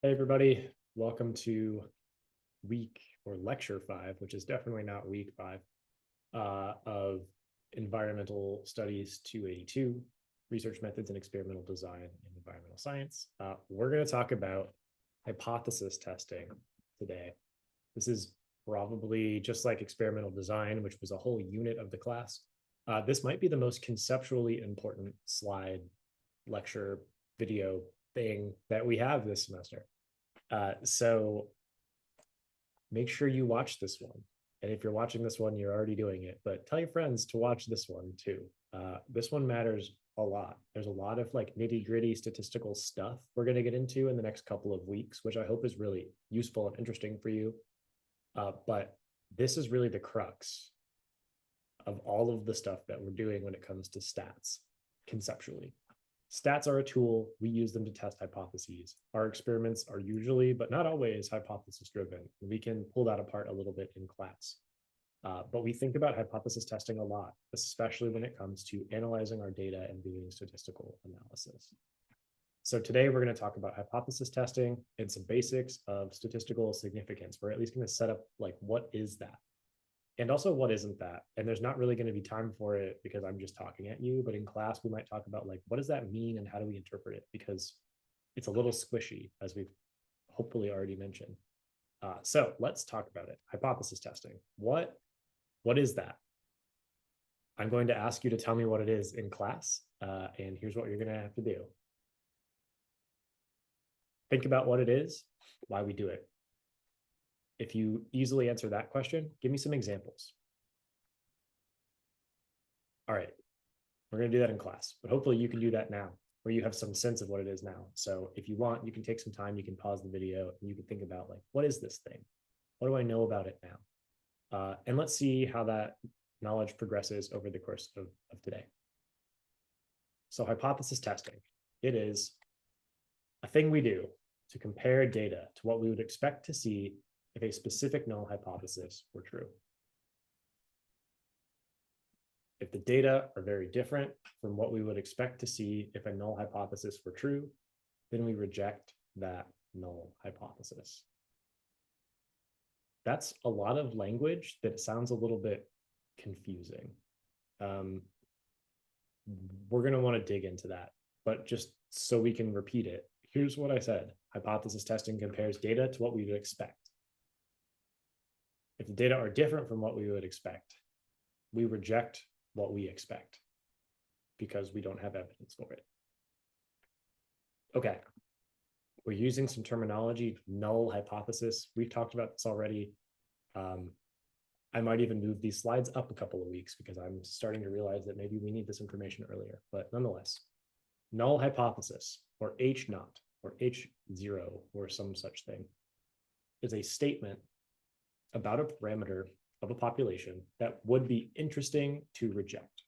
Hey everybody, welcome to week or lecture 5, which is definitely not week 5, of Environmental Studies 282, Research Methods and Experimental Design in Environmental Science. We're going to talk about hypothesis testing today. This is probably just like experimental design, which was a whole unit of the class. This might be the most conceptually important slide, lecture, video thing that we have this semester. So make sure you watch this one. And if you're watching this one, you're already doing it, but tell your friends to watch this one too. This one matters a lot. There's a lot of like nitty gritty statistical stuff we're going to get into in the next couple of weeks, which I hope is really useful and interesting for you. But this is really the crux of all of the stuff that we're doing when it comes to stats conceptually. Stats are a tool. We use them to test hypotheses. Our experiments are usually, but not always, hypothesis driven. We can pull that apart a little bit in class. But we think about hypothesis testing a lot, especially when it comes to analyzing our data and doing statistical analysis. So today we're going to talk about hypothesis testing and some basics of statistical significance. We're at least going to set up like, what is that? And also, what isn't that? And there's not really going to be time for it because I'm just talking at you. But in class, we might talk about like, what does that mean and how do we interpret it? Because it's a little squishy, as we've hopefully already mentioned. So let's talk about it. Hypothesis testing. What is that? I'm going to ask you to tell me what it is in class. And here's what you're going to have to do. Think about what it is, why we do it. If you easily answer that question, give me some examples. All right, we're going to do that in class, but hopefully you can do that now, where you have some sense of what it is now. So if you want, you can take some time, you can pause the video, and you can think about like, what is this thing? What do I know about it now? And let's see how that knowledge progresses over the course of today. So hypothesis testing, it is a thing we do to compare data to what we would expect to see if a specific null hypothesis were true. If the data are very different from what we would expect to see if a null hypothesis were true, then we reject that null hypothesis. That's a lot of language that sounds a little bit confusing. We're going to want to dig into that, but just so we can repeat it, here's what I said. Hypothesis testing compares data to what we would expect. If the data are different from what we would expect, we reject what we expect because we don't have evidence for it. Okay, we're using some terminology, null hypothesis. We've talked about this already. I might even move these slides up a couple of weeks because I'm starting to realize that maybe we need this information earlier, but nonetheless, null hypothesis, or H naught, or H0, or some such thing, is a statement about a parameter of a population that would be interesting to reject.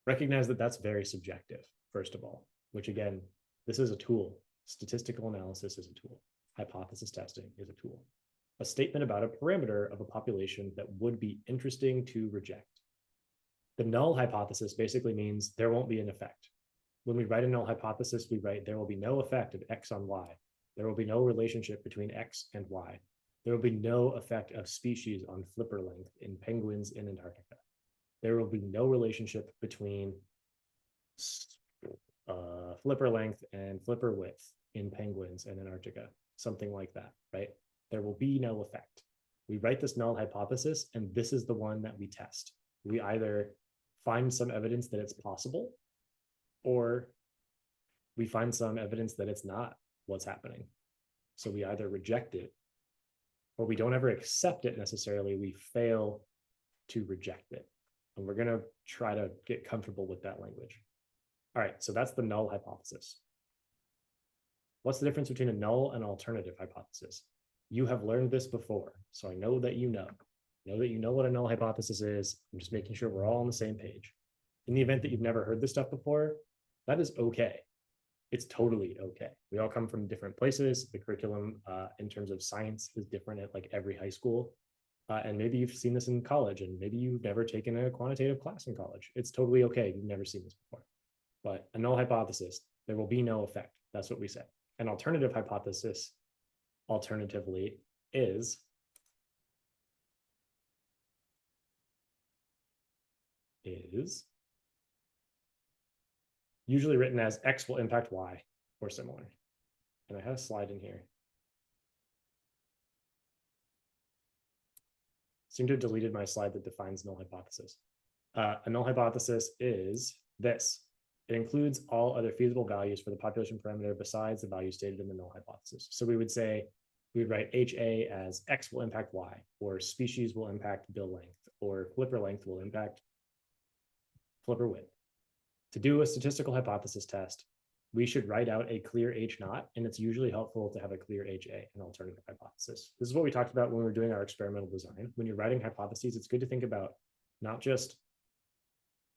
Recognize that that's very subjective, first of all, which again, this is a tool. Statistical analysis is a tool. Hypothesis testing is a tool. A statement about a parameter of a population that would be interesting to reject. The null hypothesis basically means there won't be an effect. When we write a null hypothesis, we write there will be no effect of X on Y. There will be no relationship between X and Y. There will be no effect of species on flipper length in penguins in Antarctica. There will be no relationship between flipper length and flipper width in penguins in Antarctica, something like that, right? There will be no effect. We write this null hypothesis, and this is the one that we test. We either find some evidence that it's possible, or we find some evidence that it's not what's happening. So we either reject it, or we don't ever accept it necessarily. We fail to reject it. And we're going to try to get comfortable with that language. All right, so that's the null hypothesis. What's the difference between a null and alternative hypothesis? You have learned this before, so I know that you know. Know that you know what a null hypothesis is. I'm just making sure we're all on the same page. In the event that you've never heard this stuff before, that is okay. It's totally okay. We all come from different places. The curriculum in terms of science is different at like every high school. And maybe you've seen this in college, and maybe you've never taken a quantitative class in college. It's totally okay. You've never seen this before. But a null hypothesis, There will be no effect. That's what we said. An alternative hypothesis, alternatively, is usually written as X will impact Y or similar. And I have a slide in here. Seem to have deleted my slide that defines null hypothesis. A null hypothesis is this. It includes all other feasible values for the population parameter besides the value stated in the null hypothesis. So we would say, we would write HA as X will impact Y, or species will impact bill length, or flipper length will impact flipper width. To do a statistical hypothesis test, we should write out a clear H naught, and it's usually helpful to have a clear HA, an alternative hypothesis. This is what we talked about when we were doing our experimental design. When you're writing hypotheses, it's good to think about not just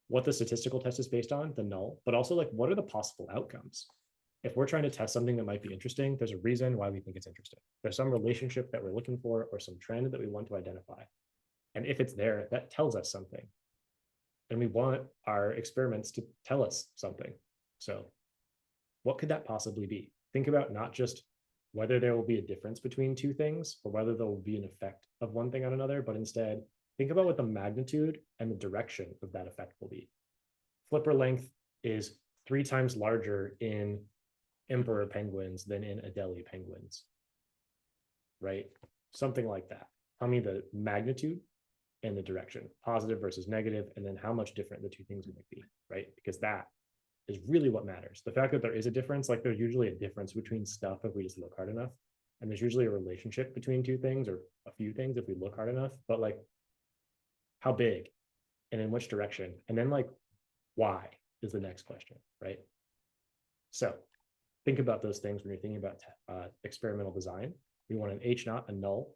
what the statistical test is based on, the null, but also like what are the possible outcomes? If we're trying to test something that might be interesting, there's a reason why we think it's interesting. There's some relationship that we're looking for or some trend that we want to identify. And if it's there, that tells us something. And we want our experiments to tell us something. So what could that possibly be? Think about not just whether there will be a difference between two things or whether there will be an effect of one thing on another, but instead think about what the magnitude and the direction of that effect will be. Flipper length is 3 times larger in emperor penguins than in Adelie penguins, right? Something like that. Tell me the magnitude and the direction, positive versus negative, and then how much different the two things might be, right? Because that is really what matters. The fact that there is a difference, like there's usually a difference between stuff if we just look hard enough. And there's usually a relationship between two things or a few things if we look hard enough, but like how big and in which direction? And then like why is the next question, right? So think about those things when you're thinking about experimental design. We want an H naught, a null,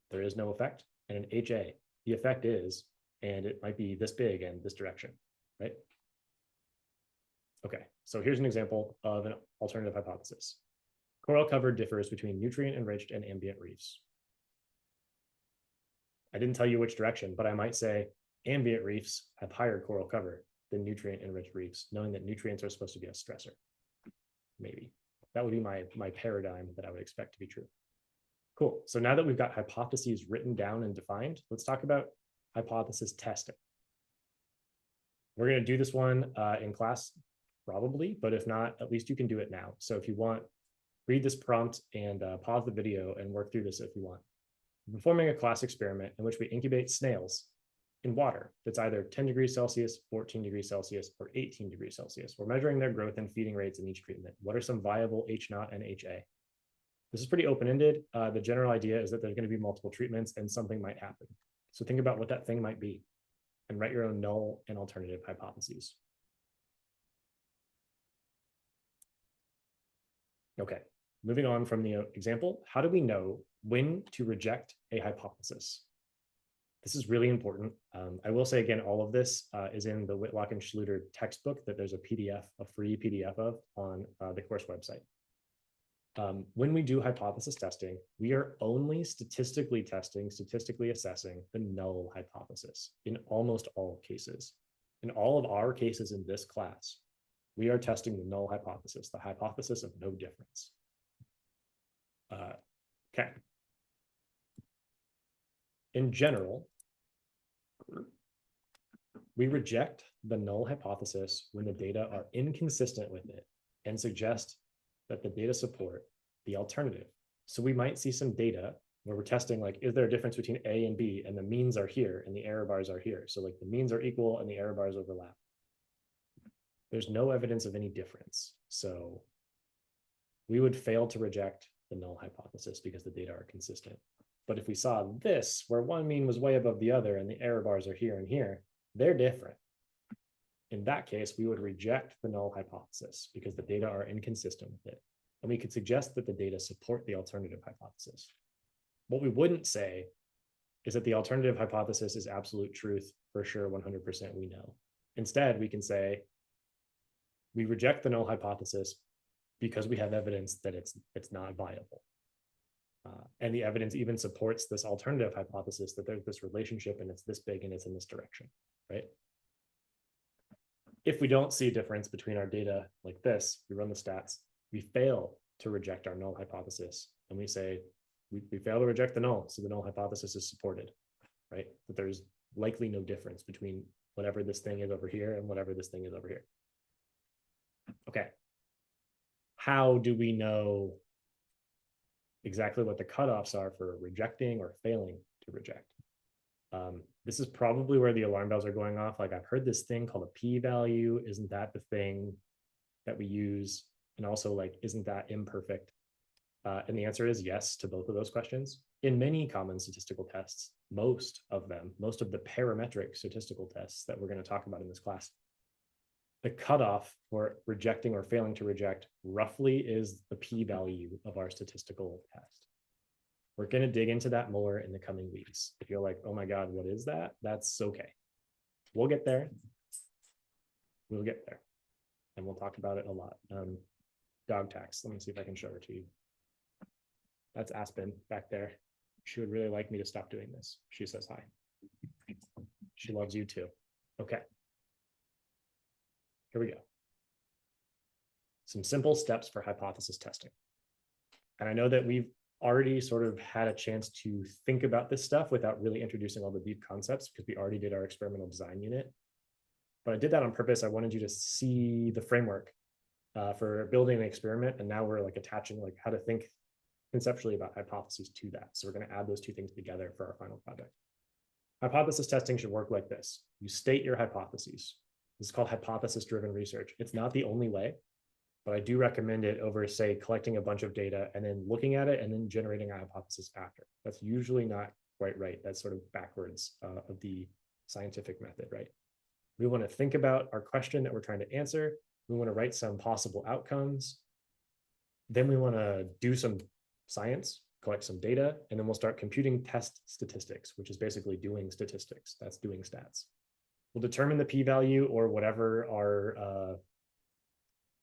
there is no effect, and an HA, the effect is, and it might be this big and this direction, right? Okay, so here's an example of an alternative hypothesis. Coral cover differs between nutrient-enriched and ambient reefs. I didn't tell you which direction, but I might say ambient reefs have higher coral cover than nutrient-enriched reefs, knowing that nutrients are supposed to be a stressor. Maybe. That would be my paradigm that I would expect to be true. Cool. So now that we've got hypotheses written down and defined, let's talk about hypothesis testing. We're going to do this one in class, probably, but if not, at least you can do it now. So if you want, read this prompt and pause the video and work through this if you want. We're performing a class experiment in which we incubate snails in water that's either 10 degrees Celsius, 14 degrees Celsius, or 18 degrees Celsius. We're measuring their growth and feeding rates in each treatment. What are some viable H naught and HA? This is pretty open-ended. The general idea is that there's going to be multiple treatments and something might happen. So think about what that thing might be and write your own null and alternative hypotheses. Okay, moving on from the example, how do we know when to reject a hypothesis? This is really important. I will say again, all of this is in the Whitlock and Schluter textbook that there's a PDF, a free PDF of on the course website. When we do hypothesis testing, we are only statistically testing, statistically assessing the null hypothesis in almost all cases. In all of our cases in this class, we are testing the null hypothesis, the hypothesis of no difference. Okay. In general, we reject the null hypothesis when the data are inconsistent with it and suggest that the data support the alternative. So we might see some data where we're testing, like, is there a difference between A and B, and the means are here and the error bars are here. So like the means are equal and the error bars overlap. There's no evidence of any difference. So we would fail to reject the null hypothesis because the data are consistent. But if we saw this, where one mean was way above the other and the error bars are here and here, they're different. In that case, we would reject the null hypothesis because the data are inconsistent with it. And we could suggest that the data support the alternative hypothesis. What we wouldn't say is that the alternative hypothesis is absolute truth, for sure, 100% we know. Instead, we can say, we reject the null hypothesis because we have evidence that it's not viable. And the evidence even supports this alternative hypothesis that there's this relationship and it's this big and it's in this direction, right? If we don't see a difference between our data like this, we run the stats, we fail to reject our null hypothesis. And we say, we fail to reject the null, so the null hypothesis is supported, right? That there's likely no difference between whatever this thing is over here and whatever this thing is over here. Okay. How do we know exactly what the cutoffs are for rejecting or failing to reject? This is probably where the alarm bells are going off. Like, I've heard this thing called a p-value. Isn't that the thing that we use? And also, like, isn't that imperfect? And the answer is yes to both of those questions. In many common statistical tests, most of the parametric statistical tests that we're going to talk about in this class, the cutoff for rejecting or failing to reject roughly is the p-value of our statistical test. We're going to dig into that more in the coming weeks. If you're like, oh my God, what is that? That's okay. We'll get there. We'll get there. And we'll talk about it a lot. Dog tax. Let me see if I can show her to you. That's Aspen back there. She would really like me to stop doing this. She says hi. She loves you too. Okay. Here we go. Some simple steps for hypothesis testing. And I know that we've already sort of had a chance to think about this stuff without really introducing all the deep concepts, because we already did our experimental design unit. But I did that on purpose. I wanted you to see the framework for building an experiment. And now we're like attaching like how to think conceptually about hypotheses to that. So we're going to add those two things together for our final project. Hypothesis testing should work like this. You state your hypotheses. This is called hypothesis-driven research. It's not the only way, but I do recommend it over, say, collecting a bunch of data and then looking at it and then generating a hypothesis after. That's usually not quite right. That's sort of backwards of the scientific method, right? We want to think about our question that we're trying to answer. We want to write some possible outcomes. Then we want to do some science, collect some data, and then we'll start computing test statistics, which is basically doing statistics. That's doing stats. We'll determine the p-value or whatever our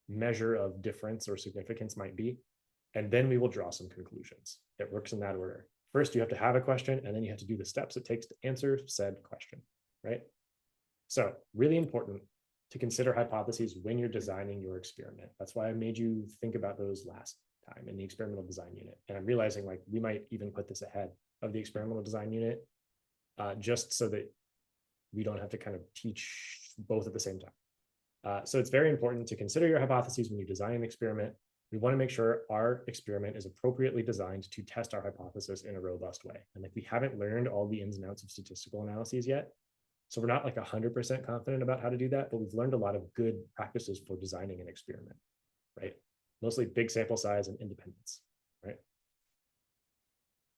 measure of difference or significance might be. And then we will draw some conclusions. It works in that order. First, you have to have a question, and then you have to do the steps it takes to answer said question, right? So really important to consider hypotheses when you're designing your experiment. That's why I made you think about those last time in the experimental design unit. And I'm realizing like we might even put this ahead of the experimental design unit just so that we don't have to kind of teach both at the same time. So it's very important to consider your hypotheses when you design an experiment. We want to make sure our experiment is appropriately designed to test our hypothesis in a robust way. And if we haven't learned all the ins and outs of statistical analyses yet, so we're not like 100% confident about how to do that, but we've learned a lot of good practices for designing an experiment, right? Mostly big sample size and independence, right?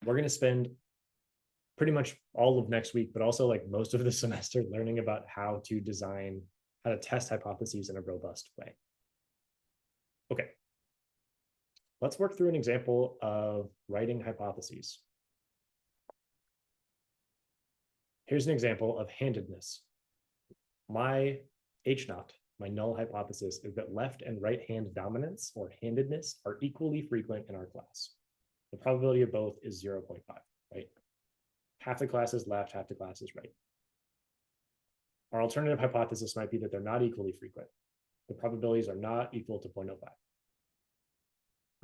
We're going to spend pretty much all of next week, but also like most of the semester learning about how to design, how to test hypotheses in a robust way. Okay. Let's work through an example of writing hypotheses. Here's an example of handedness. My H0, my null hypothesis, is that left and right hand dominance or handedness are equally frequent in our class. The probability of both is 0.5, right? Half the class is left, half the class is right. Our alternative hypothesis might be that they're not equally frequent. The probabilities are not equal to 0.05.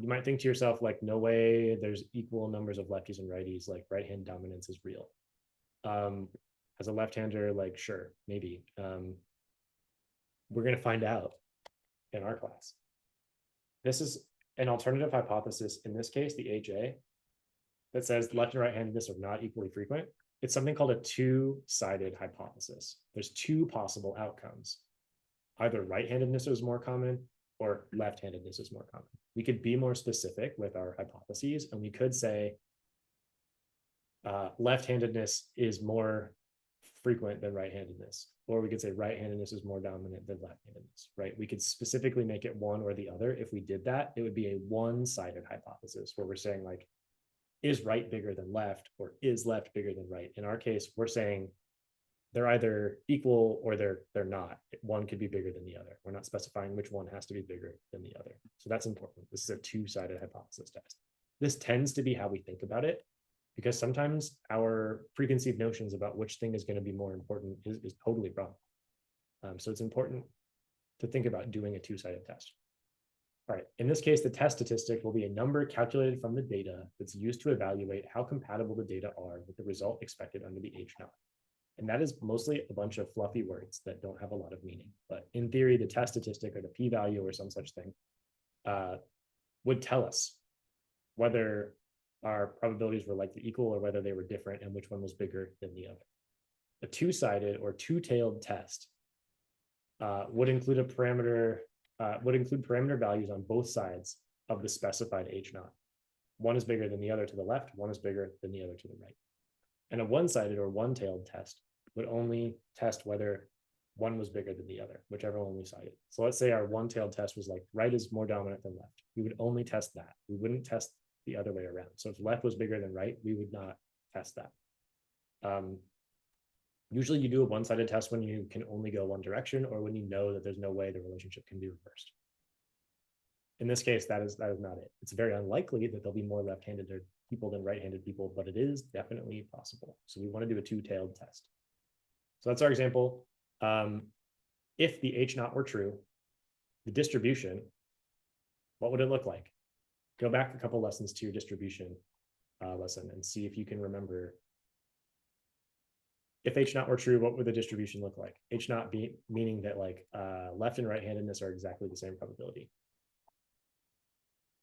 You might think to yourself, like, no way there's equal numbers of lefties and righties, like right hand dominance is real. As a left-hander, like, sure, maybe. We're going to find out in our class. This is an alternative hypothesis, in this case, the AJ, that says left and right-handedness are not equally frequent. It's something called a two-sided hypothesis. There's two possible outcomes. Either right-handedness is more common or left-handedness is more common. We could be more specific with our hypotheses, and we could say left-handedness is more frequent than right-handedness, or we could say right-handedness is more dominant than left-handedness, right? We could specifically make it one or the other. If we did that, it would be a one-sided hypothesis where we're saying like, is right bigger than left, or is left bigger than right? In our case, we're saying they're either equal or they're not. One could be bigger than the other. We're not specifying which one has to be bigger than the other. So that's important. This is a two-sided hypothesis test. This tends to be how we think about it, because sometimes our preconceived notions about which thing is going to be more important is totally wrong. So it's important to think about doing a two-sided test. All right, in this case, the test statistic will be a number calculated from the data that's used to evaluate how compatible the data are with the result expected under the H naught. And that is mostly a bunch of fluffy words that don't have a lot of meaning. But in theory, the test statistic or the p-value or some such thing would tell us whether our probabilities were likely equal or whether they were different and which one was bigger than the other. A two-sided or two-tailed test would include parameter values on both sides of the specified H naught. One is bigger than the other to the left, one is bigger than the other to the right. And a one-sided or one-tailed test would only test whether one was bigger than the other, whichever one we cited. So let's say our one-tailed test was like right is more dominant than left. We would only test that. We wouldn't test the other way around. So if left was bigger than right, we would not test that. Usually you do a one-sided test when you can only go one direction or when you know that there's no way the relationship can be reversed. In this case, that is not it. It's very unlikely that there'll be more left-handed people than right-handed people, but it is definitely possible. So we want to do a two-tailed test. So that's our example. If the H naught were true, the distribution, what would it look like? Go back a couple lessons to your distribution lesson and see if you can remember. If H naught were true, what would the distribution look like? H naught meaning that like left and right-handedness are exactly the same probability.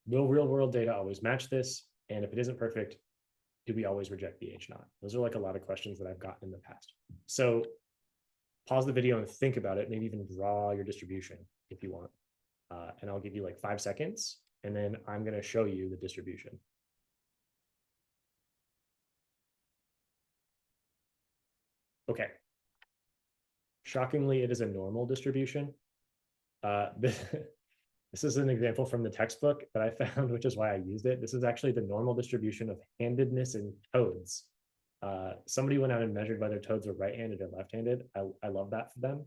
Will real-world data always match this? And if it isn't perfect, do we always reject the H naught? Those are like a lot of questions that I've gotten in the past. So pause the video and think about it, maybe even draw your distribution if you want. And I'll give you like 5 seconds, and then I'm going to show you the distribution. Okay. Shockingly, it is a normal distribution. This is an example from the textbook that I found, which is why I used it. This is actually the normal distribution of handedness in toads. Somebody went out and measured whether toads were right-handed or left-handed. I love that for them.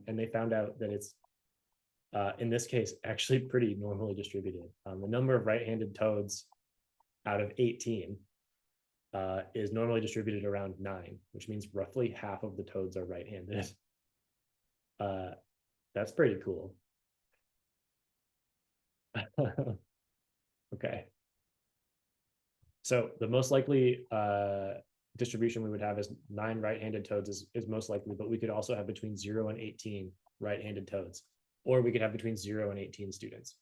And they found out that it's, in this case, actually pretty normally distributed. The number of right-handed toads out of 18 is normally distributed around 9, which means roughly half of the toads are right-handed. That's pretty cool. Okay. So the most likely distribution we would have is 9 right-handed toads is most likely, but we could also have between 0 and 18 right-handed toads, or we could have between 0 and 18 students.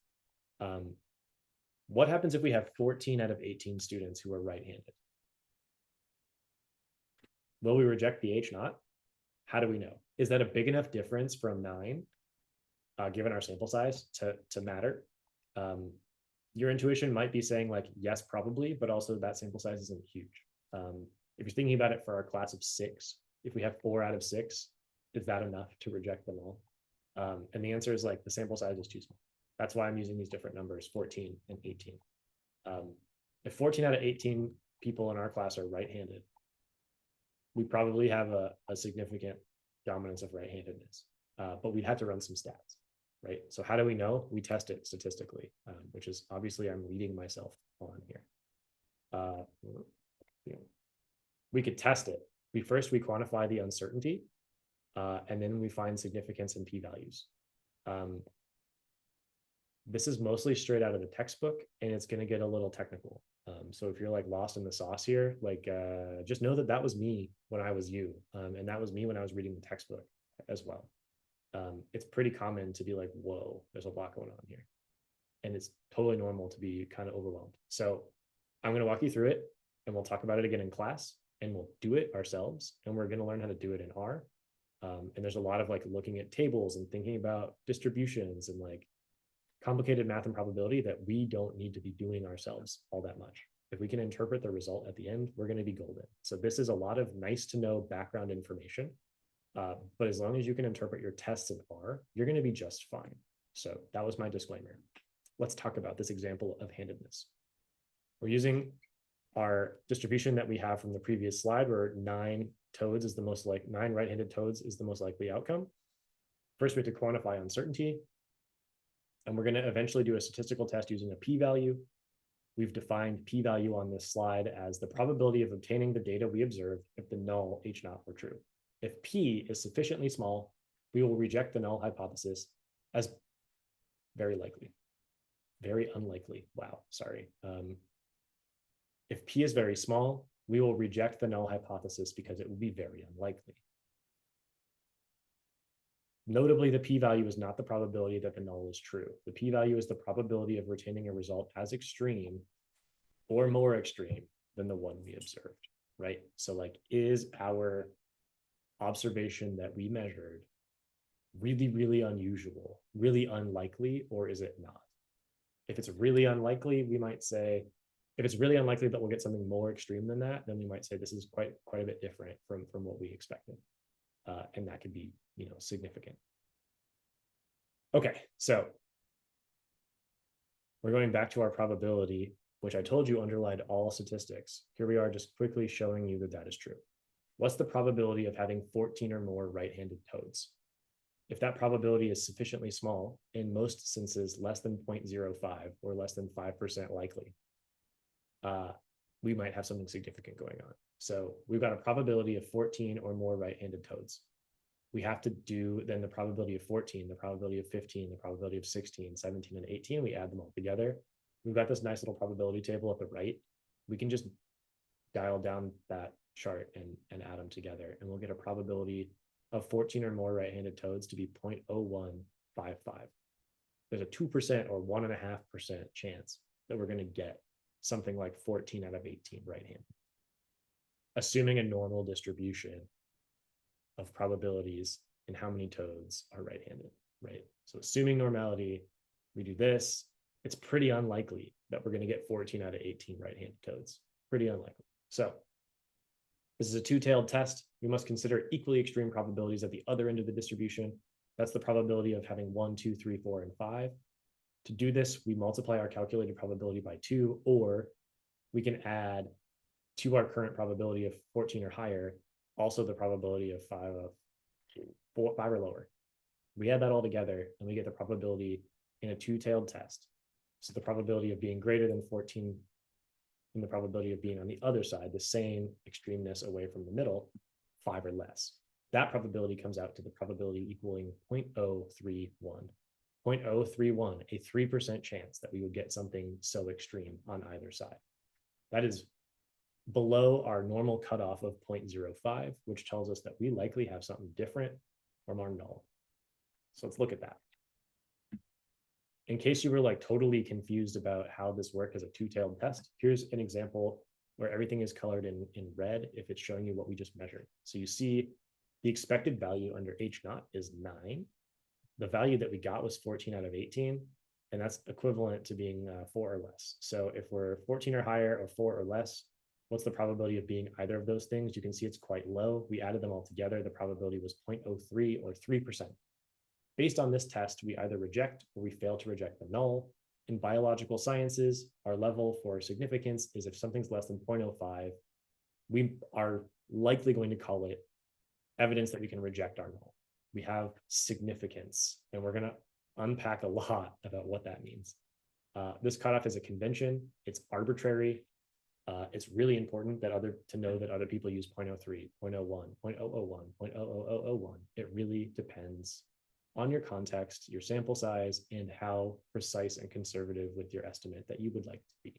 What happens if we have 14 out of 18 students who are right-handed? Will we reject the H naught? How do we know? Is that a big enough difference from 9, given our sample size, to matter? Your intuition might be saying like, yes, probably, but also that sample size isn't huge. If you're thinking about it for our class of 6, if we have 4 out of 6, is that enough to reject them all? And the answer is like the sample size is too small. That's why I'm using these different numbers, 14 and 18. If 14 out of 18 people in our class are right-handed, we probably have a significant dominance of right-handedness, but we'd have to run some stats, right? So how do we know? We test it statistically, which is obviously I'm leading myself on here. We could test it. We quantify the uncertainty, and then we find significance in p-values. This is mostly straight out of the textbook, and it's going to get a little technical. So if you're like lost in the sauce here, like just know that that was me when I was you, and that was me when I was reading the textbook as well. It's pretty common to be like, whoa, there's a lot going on here. And it's totally normal to be kind of overwhelmed. So I'm going to walk you through it, and we'll talk about it again in class, and we'll do it ourselves, and we're going to learn how to do it in R. And there's a lot of like looking at tables and thinking about distributions and like complicated math and probability that we don't need to be doing ourselves all that much. If we can interpret the result at the end, we're going to be golden. So this is a lot of nice to know background information. But as long as you can interpret your tests in R, you're going to be just fine. So that was my disclaimer. Let's talk about this example of handedness. We're using our distribution that we have from the previous slide, where 9 toads is the most like 9 right-handed toads is the most likely outcome. First, we have to quantify uncertainty. And we're going to eventually do a statistical test using a p-value. We've defined p-value on this slide as the probability of obtaining the data we observed if the null H naught were true. If p is sufficiently small, we will reject the null hypothesis as very likely, very unlikely. Wow, sorry. If P is very small, we will reject the null hypothesis because it will be very unlikely. Notably, the p-value is not the probability that the null is true. The p-value is the probability of retaining a result as extreme or more extreme than the one we observed, right? So like, is our observation that we measured really, really unusual, really unlikely, or is it not? If it's really unlikely, we might say, if it's really unlikely that we'll get something more extreme than that, then we might say this is quite a bit different from what we expected. And that could be, significant. Okay, so we're going back to our probability, which I told you underlined all statistics. Here we are just quickly showing you that that is true. What's the probability of having 14 or more right-handed toads? If that probability is sufficiently small, in most instances less than 0.05 or less than 5% likely, we might have something significant going on. So we've got a probability of 14 or more right-handed toads. We have to do then the probability of 14, the probability of 15, the probability of 16, 17, and 18. We add them all together. We've got this nice little probability table at the right. We can just dial down that chart and add them together, and we'll get a probability of 14 or more right-handed toads to be 0.0155. There's a 2% or 1.5% chance that we're going to get something like 14 out of 18 right-handed, assuming a normal distribution of probabilities in how many toads are right-handed, right? So assuming normality, we do this, it's pretty unlikely that we're going to get 14 out of 18 right-handed toads. Pretty unlikely. So this is a two-tailed test. We must consider equally extreme probabilities at the other end of the distribution. That's the probability of having 1, 2, 3, 4, and 5. To do this, we multiply our calculated probability by 2, or we can add to our current probability of 14 or higher also the probability of 5 or lower. We add that all together and we get the probability in a two-tailed test. So the probability of being greater than 14 and the probability of being on the other side, the same extremeness away from the middle, 5 or less. That probability comes out to the probability equaling 0.031. 0.031, a 3% chance that we would get something so extreme on either side. That is below our normal cutoff of 0.05, which tells us that we likely have something different from our null. So let's look at that. In case you were like totally confused about how this worked as a two-tailed test, here's an example where everything is colored in red if it's showing you what we just measured. So you see the expected value under H naught is 9. The value that we got was 14 out of 18, and that's equivalent to being 4 or less. So if we're 14 or higher or 4 or less, what's the probability of being either of those things? You can see it's quite low. We added them all together. The probability was 0.03 or 3%. Based on this test, we either reject or we fail to reject the null. In biological sciences, our level for significance is if something's less than 0.05, we are likely going to call it evidence that we can reject our null. We have significance, and we're going to unpack a lot about what that means. This cutoff is a convention. It's arbitrary. It's really important to know that other people use 0.03, 0.01, 0.001, 0.00001. It really depends on your context, your sample size, and how precise and conservative with your estimate that you would like to be.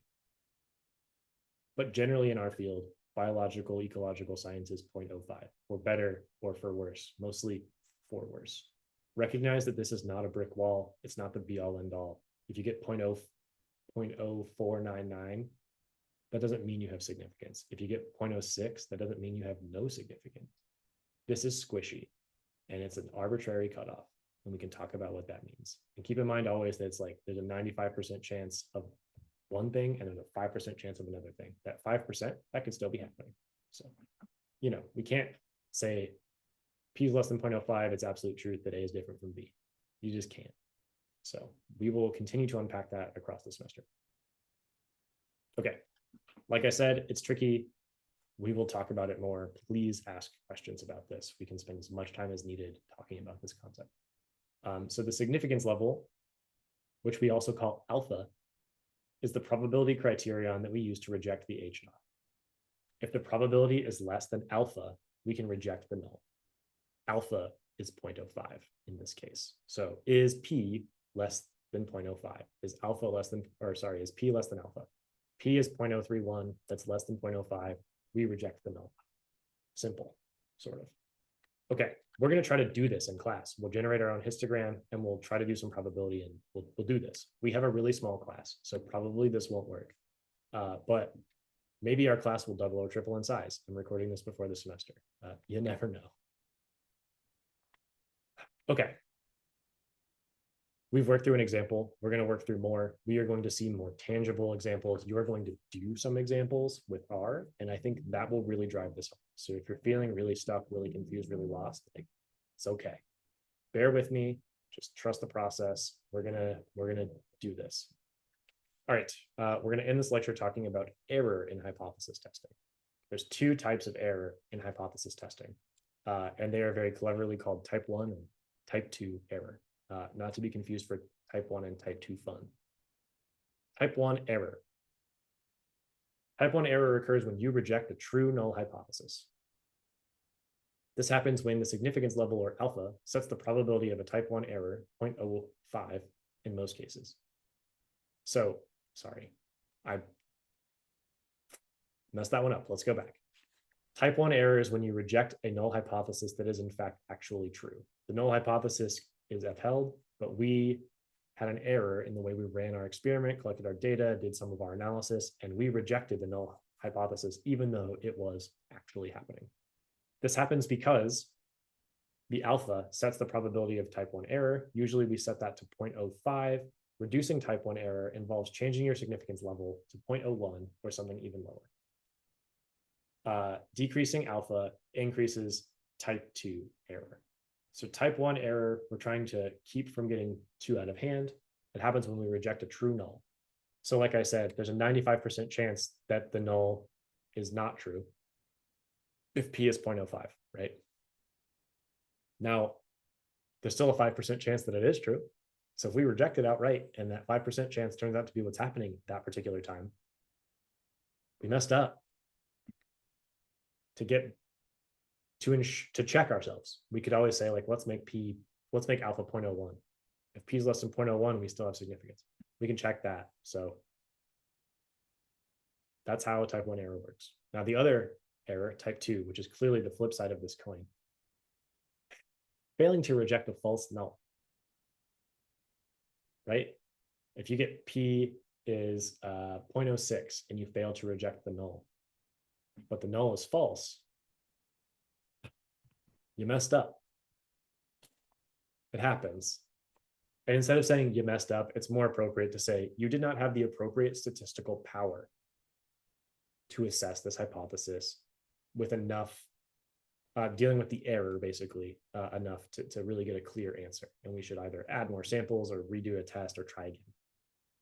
But generally in our field, biological, ecological science is 0.05, for better or for worse, mostly for worse. Recognize that this is not a brick wall. It's not the be all end all. If you get 0.0499, that doesn't mean you have significance. If you get 0.06, that doesn't mean you have no significance. This is squishy, and it's an arbitrary cutoff, and we can talk about what that means. And keep in mind always that it's like there's a 95% chance of one thing and then a 5% chance of another thing. That 5%, that could still be happening. So, we can't say P is less than 0.05, it's absolute truth that A is different from B. You just can't. So we will continue to unpack that across the semester. Okay. Like I said, it's tricky. We will talk about it more. Please ask questions about this. We can spend as much time as needed talking about this concept. So the significance level, which we also call alpha, is the probability criterion that we use to reject the H naught. If the probability is less than alpha, we can reject the null. Alpha is 0.05 in this case. So is P less than 0.05? Is alpha less than, or sorry, is P less than alpha? P is 0.031, that's less than 0.05. We reject the null. Simple, sort of. Okay, we're going to try to do this in class. We'll generate our own histogram and we'll try to do some probability and we'll do this. We have a really small class, so probably this won't work. But maybe our class will double or triple in size. I'm recording this before the semester. You never know. Okay. We've worked through an example. We're going to work through more. We are going to see more tangible examples. You are going to do some examples with R, and I think that will really drive this home. So if you're feeling really stuck, really confused, really lost, like, it's okay. Bear with me. Just trust the process. We're gonna do this. All right. We're gonna end this lecture talking about error in hypothesis testing. There's two types of error in hypothesis testing, and they are very cleverly called type 1 and type 2 error. Not to be confused for type 1 and type 2 fun. Type 1 error. Type 1 error occurs when you reject a true null hypothesis. This happens when the significance level, or alpha, sets the probability of a type 1 error, 0.05 in most cases. So, sorry, I messed that one up. Let's go back. Type 1 error is when you reject a null hypothesis that is in fact actually true. The null hypothesis is upheld, but we had an error in the way we ran our experiment, collected our data, did some of our analysis, and we rejected the null hypothesis, even though it was actually happening. This happens because the alpha sets the probability of type 1 error. Usually we set that to 0.05. Reducing type 1 error involves changing your significance level to 0.01 or something even lower. Decreasing alpha increases type 2 error. So type 1 error, we're trying to keep from getting too out of hand. It happens when we reject a true null. So like I said, there's a 95% chance that the null is not true if P is 0.05, right? Now, there's still a 5% chance that it is true. So if we reject it outright and that 5% chance turns out to be what's happening that particular time, we messed up. To check ourselves, we could always say, like, let's make alpha 0.01. If P is less than 0.01, we still have significance. We can check that. So that's how type 1 error works. Now, the other error, type 2, which is clearly the flip side of this coin, failing to reject a false null, right? If you get P is 0.06 and you fail to reject the null, but the null is false, you messed up. It happens. And instead of saying you messed up, it's more appropriate to say you did not have the appropriate statistical power to assess this hypothesis with enough, dealing with the error, basically, enough to really get a clear answer. And we should either add more samples or redo a test or try again.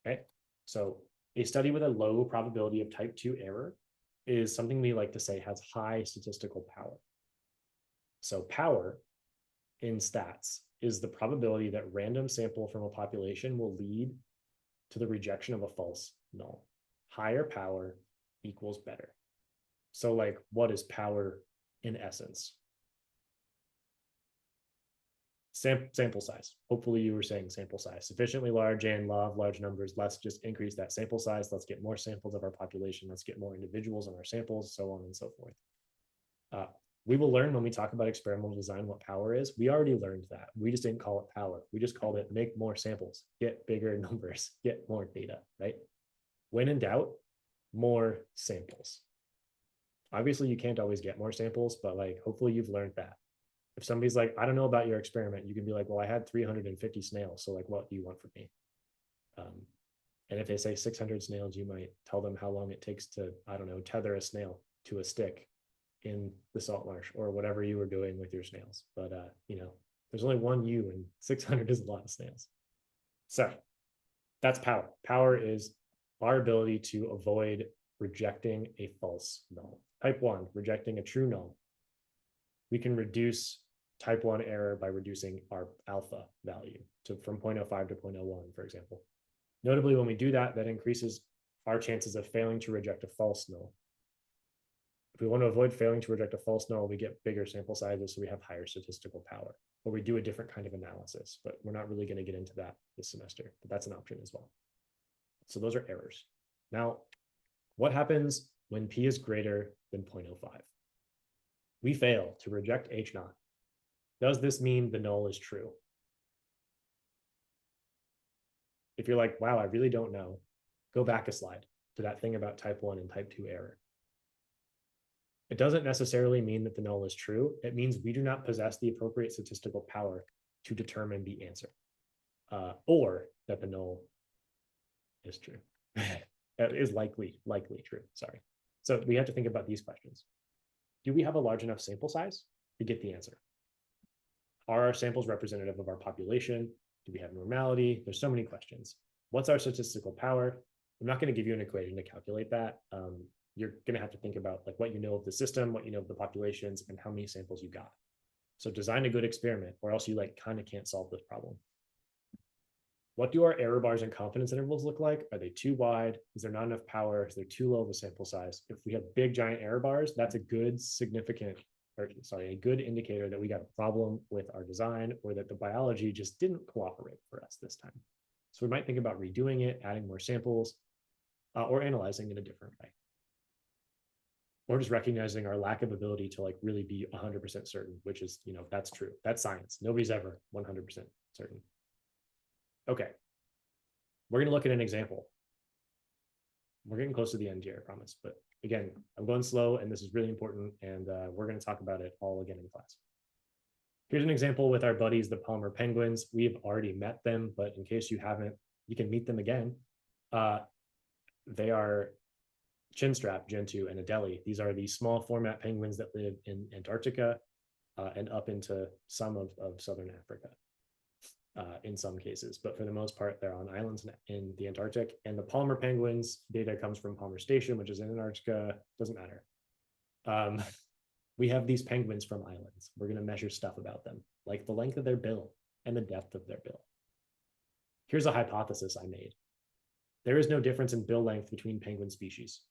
Okay. So a study with a low probability of type 2 error is something we like to say has high statistical power. So power in stats is the probability that random sample from a population will lead to the rejection of a false null. Higher power equals better. So, like, what is power in essence? Sample size. Hopefully you were saying sample size. Sufficiently large and law of large numbers. Let's just increase that sample size. Let's get more samples of our population. Let's get more individuals in our samples, so on and so forth. We will learn when we talk about experimental design what power is. We already learned that. We just didn't call it power. We just called it make more samples, get bigger numbers, get more data, right? When in doubt, more samples. Obviously, you can't always get more samples, but like, hopefully you've learned that. If somebody's like, I don't know about your experiment, you can be like, well, I had 350 snails. So like, what do you want from me? And if they say 600 snails, you might tell them how long it takes to, I don't know, tether a snail to a stick in the salt marsh or whatever you were doing with your snails. But, there's only one you and 600 is a lot of snails. So that's power. Power is our ability to avoid rejecting a false null. Type 1, rejecting a true null. We can reduce type 1 error by reducing our alpha value from 0.05 to 0.01, for example. Notably, when we do that, that increases our chances of failing to reject a false null. If we want to avoid failing to reject a false null, we get bigger sample sizes, so we have higher statistical power, or we do a different kind of analysis, but we're not really going to get into that this semester, but that's an option as well. So those are errors. Now, what happens when p is greater than 0.05? We fail to reject h naught. Does this mean the null is true? If you're like, wow, I really don't know, go back a slide to that thing about type 1 and type 2 error. It doesn't necessarily mean that the null is true. It means we do not possess the appropriate statistical power to determine the answer, or that the null is true. That is likely true, sorry. So we have to think about these questions. Do we have a large enough sample size to get the answer? Are our samples representative of our population? Do we have normality? There's so many questions. What's our statistical power? I'm not going to give you an equation to calculate that. You're going to have to think about like what you know of the system, what you know of the populations, and how many samples you got. So design a good experiment, or else you like kind of can't solve this problem. What do our error bars and confidence intervals look like? Are they too wide? Is there not enough power? Is there too low of a sample size? If we have big giant error bars, that's a good a good indicator that we got a problem with our design, or that the biology just didn't cooperate for us this time. So we might think about redoing it, adding more samples, or analyzing in a different way. Or just recognizing our lack of ability to like really be 100% certain, which is, that's true. That's science. Nobody's ever 100% certain. Okay, we're going to look at an example. We're getting close to the end here, I promise. But again, I'm going slow, and this is really important, and we're going to talk about it all again in class. Here's an example with our buddies, the Palmer penguins. We've already met them, but in case you haven't, you can meet them again. They are chinstrap, gentoo, and Adelie. These are the small format penguins that live in Antarctica and up into some of Southern Africa. In some cases, but for the most part, they're on islands in the Antarctic. And the Palmer penguins, data comes from Palmer Station, which is in Antarctica, doesn't matter. We have these penguins from islands. We're going to measure stuff about them, like the length of their bill and the depth of their bill. Here's a hypothesis I made. There is no difference in bill length between penguin species.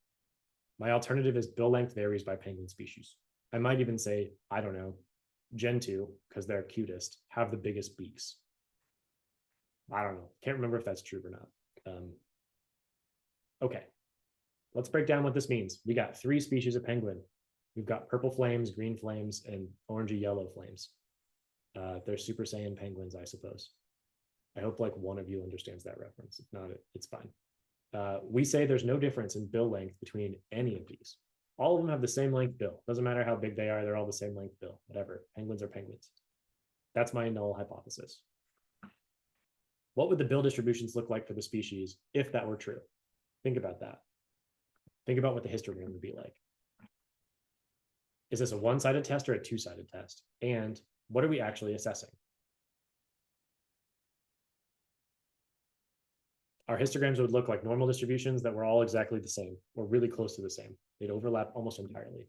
My alternative is bill length varies by penguin species. I might even say, I don't know, gentoo, because they're cutest, have the biggest beaks. I don't know. Can't remember if that's true or not. Okay, let's break down what this means. We got 3 species of penguin. We've got purple flames, green flames, and orangey yellow flames. They're Super Saiyan penguins, I suppose. I hope like one of you understands that reference. If not, it's fine. We say there's no difference in bill length between any of these. All of them have the same length bill. Doesn't matter how big they are, they're all the same length bill, whatever. Penguins are penguins. That's my null hypothesis. What would the bill distributions look like for the species if that were true? Think about that. Think about what the histogram would be like. Is this a one-sided test or a two-sided test? And what are we actually assessing? Our histograms would look like normal distributions that were all exactly the same, or really close to the same. They'd overlap almost entirely.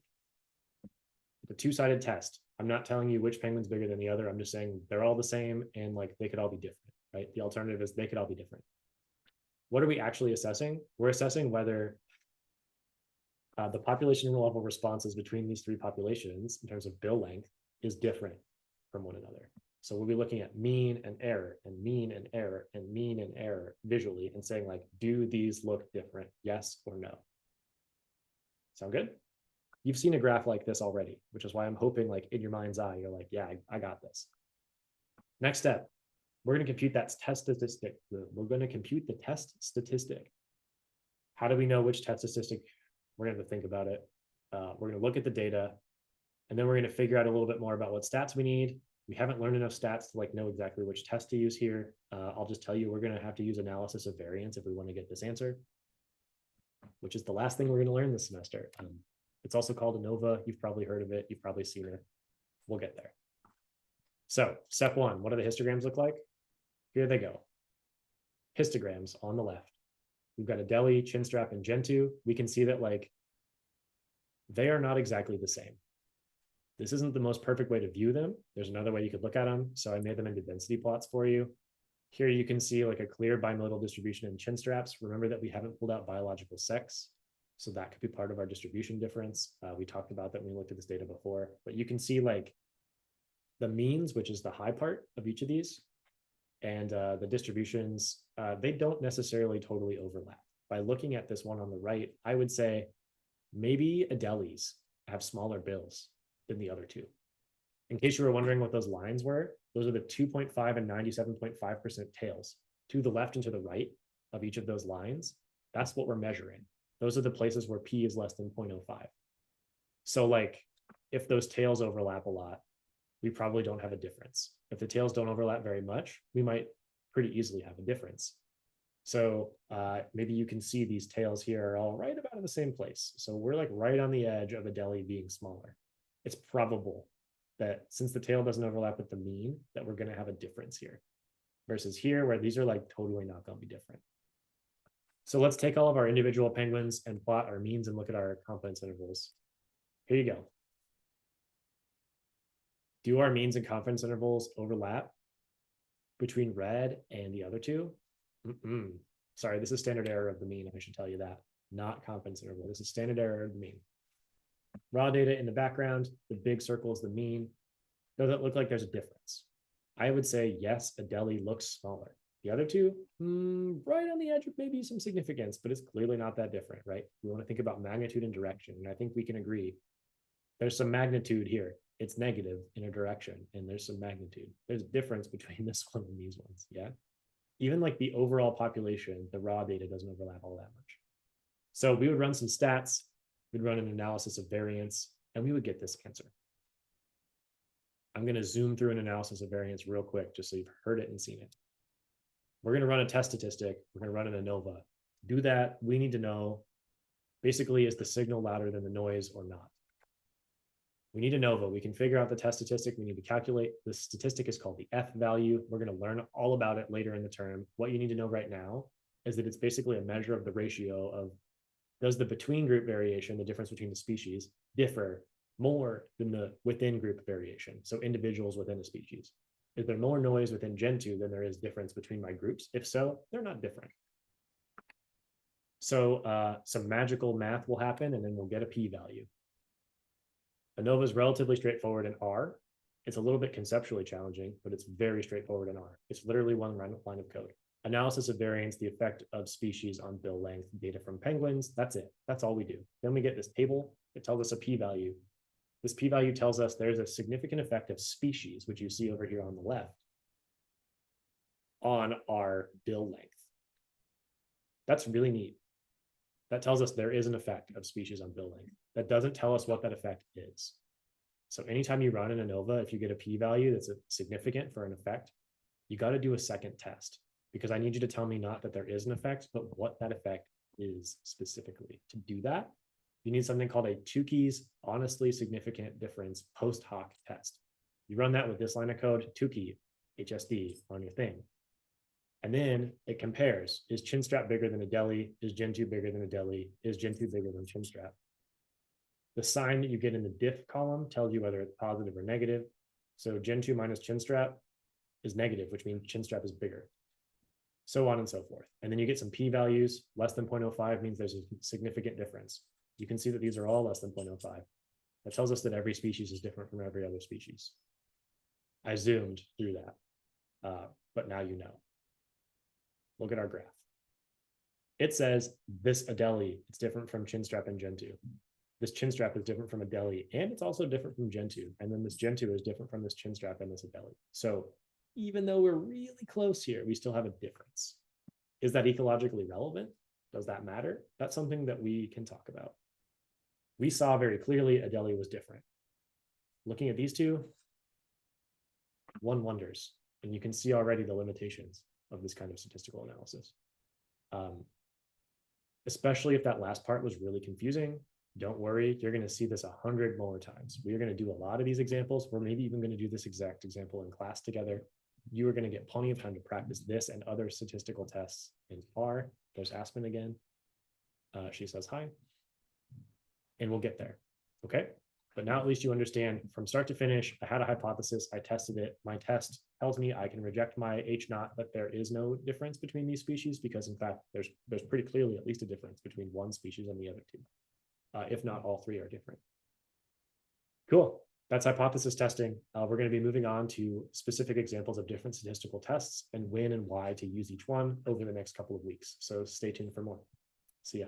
The two-sided test, I'm not telling you which penguin's bigger than the other. I'm just saying they're all the same, and like they could all be different. Right? The alternative is they could all be different. What are we actually assessing? We're assessing whether the population level responses between these 3 populations in terms of bill length is different from one another. So we'll be looking at mean and error and mean and error and mean and error visually and saying like, do these look different? Yes or no? Sound good? You've seen a graph like this already, which is why I'm hoping like in your mind's eye, you're like, yeah, I got this. Next step. We're going to compute that test statistic. We're going to compute the test statistic. How do we know which test statistic? We're going to have to think about it. We're going to look at the data, and then we're going to figure out a little bit more about what stats we need. We haven't learned enough stats to like know exactly which test to use here. I'll just tell you, we're going to have to use analysis of variance if we want to get this answer, which is the last thing we're going to learn this semester. It's also called ANOVA. You've probably heard of it. You've probably seen it. We'll get there. So step 1, what do the histograms look like? Here they go. Histograms on the left. We've got Adelie, chinstrap, and gentoo. We can see that like they are not exactly the same. This isn't the most perfect way to view them. There's another way you could look at them. So I made them into density plots for you. Here you can see like a clear bimodal distribution in chinstraps. Remember that we haven't pulled out biological sex. So that could be part of our distribution difference. We talked about that when we looked at this data before, but you can see like the means, which is the high part of each of these, and the distributions, they don't necessarily totally overlap. By looking at this one on the right, I would say maybe Adelis have smaller bills than the other two. In case you were wondering what those lines were, those are the 2.5 and 97.5% tails to the left and to the right of each of those lines. That's what we're measuring. Those are the places where P is less than 0.05. So like if those tails overlap a lot, we probably don't have a difference. If the tails don't overlap very much, we might pretty easily have a difference. So maybe you can see these tails here are all right about in the same place. So we're like right on the edge of Adeli being smaller. It's probable that since the tail doesn't overlap with the mean, that we're going to have a difference here versus here where these are like totally not going to be different. So let's take all of our individual penguins and plot our means and look at our confidence intervals. Here you go. Do our means and confidence intervals overlap between red and the other two? Sorry, this is standard error of the mean. I should tell you that, not confidence interval. This is standard error of the mean. Raw data in the background, the big circle is the mean. Does it look like there's a difference? I would say yes, Adeli looks smaller. The other two, right on the edge of maybe some significance, but it's clearly not that different, right? We want to think about magnitude and direction, and I think we can agree there's some magnitude here. It's negative in a direction, and there's some magnitude. There's a difference between this one and these ones, yeah? Even like the overall population, the raw data doesn't overlap all that much. So we would run some stats, we'd run an analysis of variance, and we would get this answer. I'm going to zoom through an analysis of variance real quick, just so you've heard it and seen it. We're going to run a test statistic. We're going to run an ANOVA. To do that, we need to know, basically, is the signal louder than the noise or not? We need ANOVA. We can figure out the test statistic. We need to calculate. The statistic is called the F value. We're going to learn all about it later in the term. What you need to know right now is that it's basically a measure of the ratio of, does the between group variation, the difference between the species, differ more than the within group variation? So individuals within a species. Is there more noise within Gentoo than there is difference between my groups? If so, they're not different. So some magical math will happen, and then we'll get a p-value. ANOVA is relatively straightforward in R. It's a little bit conceptually challenging, but it's very straightforward in R. It's literally one line of code. Analysis of variance, the effect of species on bill length, data from penguins. That's it. That's all we do. Then we get this table. It tells us a p-value. This p-value tells us there's a significant effect of species, which you see over here on the left, on our bill length. That's really neat. That tells us there is an effect of species on bill length. That doesn't tell us what that effect is. So anytime you run an ANOVA, if you get a p-value that's significant for an effect, you got to do a second test, because I need you to tell me not that there is an effect, but what that effect is specifically. To do that, you need something called a Tukey's honestly significant difference post hoc test. You run that with this line of code, Tukey, HSD, on your thing. And then it compares, is Chinstrap bigger than Adeli? Is Gentoo bigger than Adeli? Is Gentoo bigger than Chinstrap? The sign that you get in the diff column tells you whether it's positive or negative. So Gentoo minus Chinstrap is negative, which means Chinstrap is bigger. So on and so forth. And then you get some p-values. Less than 0.05 means there's a significant difference. You can see that these are all less than 0.05. That tells us that every species is different from every other species. I zoomed through that, but now you know. Look at our graph. It says this Adeli, it's different from Chinstrap and Gentoo. This Chinstrap is different from Adeli, and it's also different from Gentoo. And then this Gentoo is different from this Chinstrap and this Adeli. So even though we're really close here, we still have a difference. Is that ecologically relevant? Does that matter? That's something that we can talk about. We saw very clearly Adeli was different. Looking at these two, one wonders, and you can see already the limitations of this kind of statistical analysis. Especially if that last part was really confusing, don't worry, you're going to see this 100 more times. We're going to do a lot of these examples. We're maybe even going to do this exact example in class together. You are going to get plenty of time to practice this and other statistical tests in R. There's Aspen again. She says hi. And we'll get there. Okay. But now at least you understand from start to finish, I had a hypothesis, I tested it. My test tells me I can reject my H naught, that there is no difference between these species, because in fact, there's pretty clearly at least a difference between one species and the other two. If not, all three are different. Cool. That's hypothesis testing. We're going to be moving on to specific examples of different statistical tests and when and why to use each one over the next couple of weeks. So stay tuned for more. See ya.